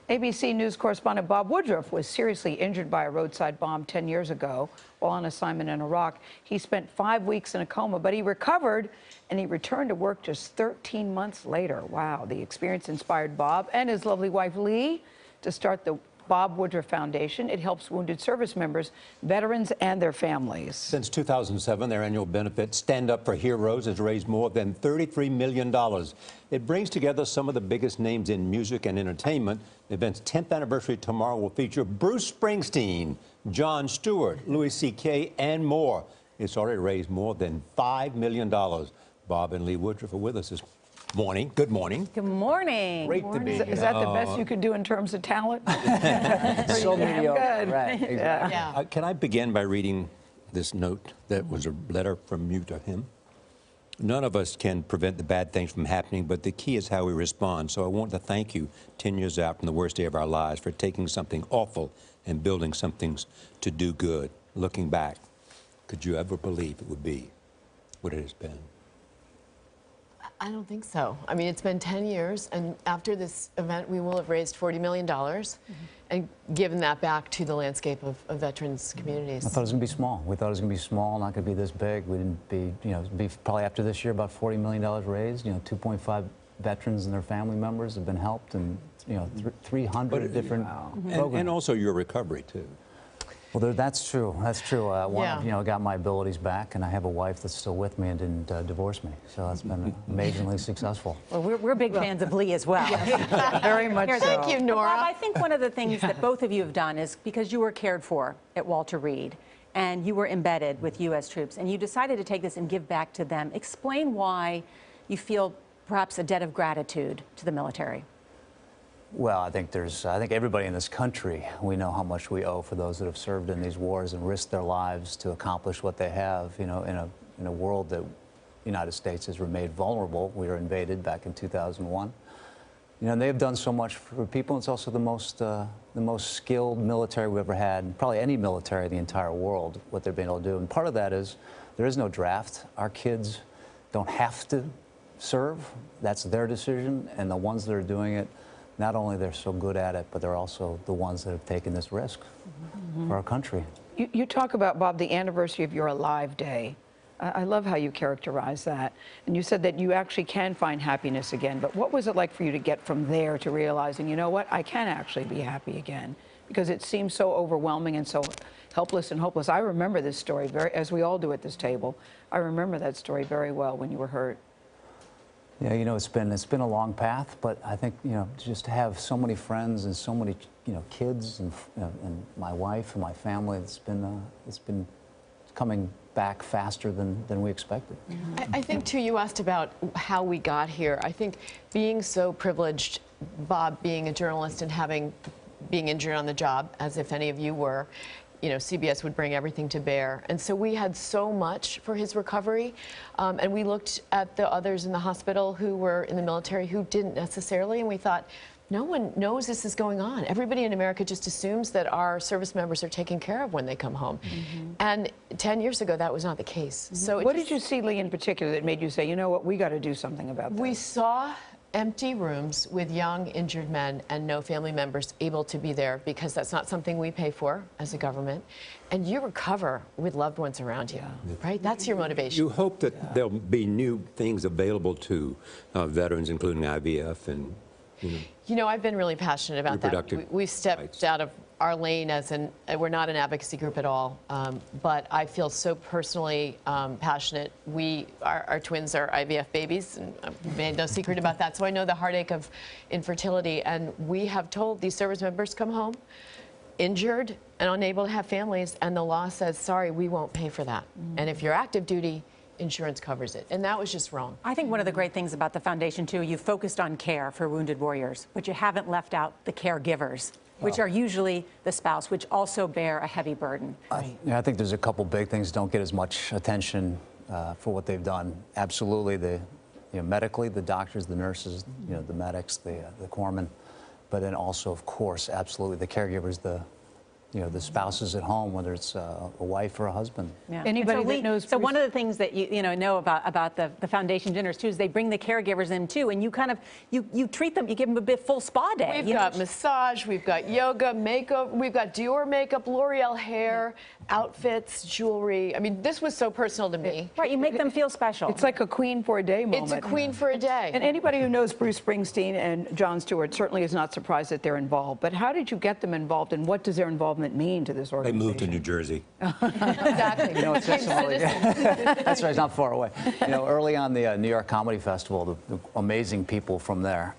ABC News correspondent Bob Woodruff was seriously injured by a roadside bomb 10 years ago while on assignment in Iraq. He spent 5 weeks in a coma, but he recovered and he returned to work just 13 months later. Wow, the experience inspired Bob and his lovely wife Lee to start the Bob Woodruff Foundation. It helps wounded service members, veterans, and their families. Since 2007, their annual benefit, Stand Up for Heroes, has raised more than $33 million. It brings together some of the biggest names in music and entertainment. The event's 10th anniversary tomorrow will feature Bruce Springsteen, Jon Stewart, Louis C.K., and more. It's already raised more than $5 million. Bob and Lee Woodruff are with us this morning. Good morning. Good morning. Great to be here. Is that the best you could do in terms of talent? So mediocre. Good. Right, exactly. Yeah. Can I begin by reading this note that was a letter from you to him? None of us can prevent the bad things from happening, but the key is how we respond. So I want to thank you 10 years out from the worst day of our lives for taking something awful and building something to do good. Looking back, could you ever believe it would be what it has been? I don't think so. I mean, it's been 10 years, and after this event, we will have raised $40 million and given that back to the landscape of veterans communities. I thought it was going to be small. We thought it was going to be small, not going to be this big. We didn't be, it'd be probably after this year about $40 million raised. 2.5 veterans and their family members have been helped, and 300 different programs. And also your recovery too. Well, that's true. That's true. I got my abilities back, and I have a wife that's still with me and didn't divorce me. So that's been amazingly successful. Well, we're big fans of Lee as well. Very much so. Thank you, Nora. Bob, I think one of the things that both of you have done is because you were cared for at Walter Reed, and you were embedded with U.S. troops, and you decided to take this and give back to them. Explain why you feel perhaps a debt of gratitude to the military. Well, I think everybody in this country, we know how much we owe for those that have served in these wars and risked their lives to accomplish what they have, in a world that the United States has remained vulnerable. We were invaded back in 2001. And they've done so much for people. It's also the most skilled military we've ever had, probably any military in the entire world, what they've been able to do. And part of that is there is no draft. Our kids don't have to serve. That's their decision. And the ones that are doing it, not only they're so good at it, but they're also the ones that have taken this risk for our country. You talk about, Bob, the anniversary of your Alive Day. I love how you characterize that. And you said that you actually can find happiness again. But what was it like for you to get from there to realizing, you know what, I can actually be happy again? Because it seems so overwhelming and so helpless and hopeless. I remember this story, as we all do at this table. I remember that story very well when you were hurt. Yeah, it's been a long path, but I think, just to have so many friends and so many, kids and my wife and my family, it's been coming back faster than we expected. I think, too, you asked about how we got here. I think being so privileged, Bob being a journalist and being injured on the job, as if any of you were, CBS would bring everything to bear. And so we had so much for his recovery. And we looked at the others in the hospital who were in the military who didn't necessarily. And we thought, no one knows this is going on. Everybody in America just assumes that our service members are taken care of when they come home. And 10 years ago, that was not the case. So what did you see, Lee, in particular that made you say, you know what, we got to do something about this? We saw empty rooms with young injured men and no family members able to be there, because that's not something we pay for as a government. And you recover with loved ones around you, right? That's your motivation. You hope that there'll be new things available to veterans, including IVF and, I've been really passionate about that. We've stepped out of our lane we're not an advocacy group at all, but I feel so personally passionate. Our twins are IVF babies, and I've made no secret about that, so I know the heartache of infertility, and we have told these service members come home injured and unable to have families, and the law says, sorry, we won't pay for that. And if you're active duty, insurance covers it, and that was just wrong. I think one of the great things about the foundation, too, you focused on care for wounded warriors, but you haven't left out the caregivers, which are usually the spouse, which also bear a heavy burden. I think there's a couple big things that don't get as much attention for what they've done. Absolutely, medically, the doctors, the nurses, the medics, the corpsmen, but then also, of course, absolutely, the caregivers, the spouses at home, whether it's a wife or a husband. Yeah. Anybody And that knows So Bruce- one of the things that you know about the foundation dinners too is they bring the caregivers in too, and you kind of you treat them, you give them a bit full spa day. We've got massage, we've got yoga, makeup, we've got Dior makeup, L'Oreal hair, outfits, jewelry. I mean, this was so personal to me. Right, you make them feel special. It's like a queen for a day moment. It's a queen for a day. And anybody who knows Bruce Springsteen and Jon Stewart certainly is not surprised that they're involved. But how did you get them involved, and what does their involvement mean to this They organization? moved to New Jersey. Exactly. It's just that's right, it's not far away. Early on the New York Comedy Festival, the amazing people from there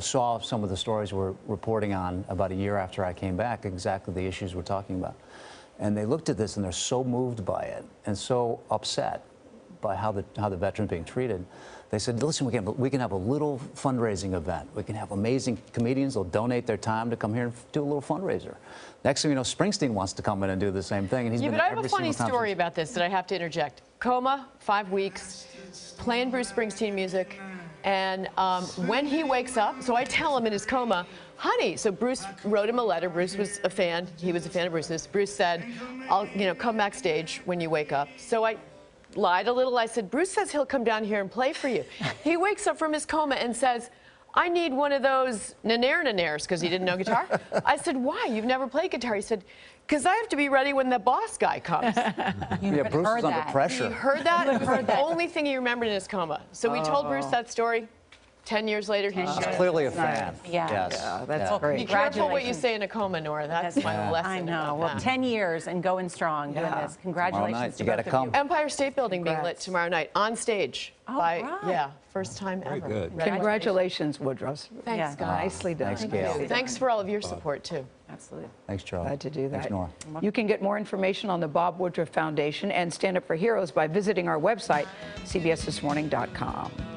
saw some of the stories we're reporting on about a year after I came back, exactly the issues we're talking about. And they looked at this and they're so moved by it and so upset by how the veterans being treated. They said, listen, we can have a little fundraising event. We can have amazing comedians. They'll donate their time to come here and do a little fundraiser. Next thing you know, Springsteen wants to come in and do the same thing. And he's Yeah, been but I to have a every funny single story concert. about this that I have to interject. Coma, 5 weeks, playing Bruce Springsteen music, and when he wakes up, so I tell him in his coma, honey, so Bruce wrote him a letter. Bruce was a fan. He was a fan of Bruce's. Bruce said, I'll come backstage when you wake up. So I lied a little. I said, Bruce says he'll come down here and play for you. He wakes up from his coma and says, I need one of those nanaires, because he didn't know guitar. I said, why? You've never played guitar. He said, because I have to be ready when the boss guy comes. Yeah, Bruce is under pressure. He heard that. It was the only thing he remembered in his coma. So we told Bruce that story. 10 years later, he's He's clearly a fan. Yeah. Yes. Yeah, that's Yeah. great. Be careful what you Congratulations. say in a coma, Nora. That's my lesson. I know. about Well, that. 10 years and going strong doing Yeah. this. Congratulations night, to you both gotta of come. you. Empire State Building being lit Congrats. tomorrow night on stage. Right. Yeah, first time Very ever. good. Congratulations, Woodruffs. Thanks, Yeah. guys. Nicely done. Thanks, Gail. Thanks for all of your support, too. Absolutely. Thanks, Charlie. Glad to do that. Thanks, Nora. You can get more information on the Bob Woodruff Foundation and Stand Up for Heroes by visiting our website, cbsthismorning.com.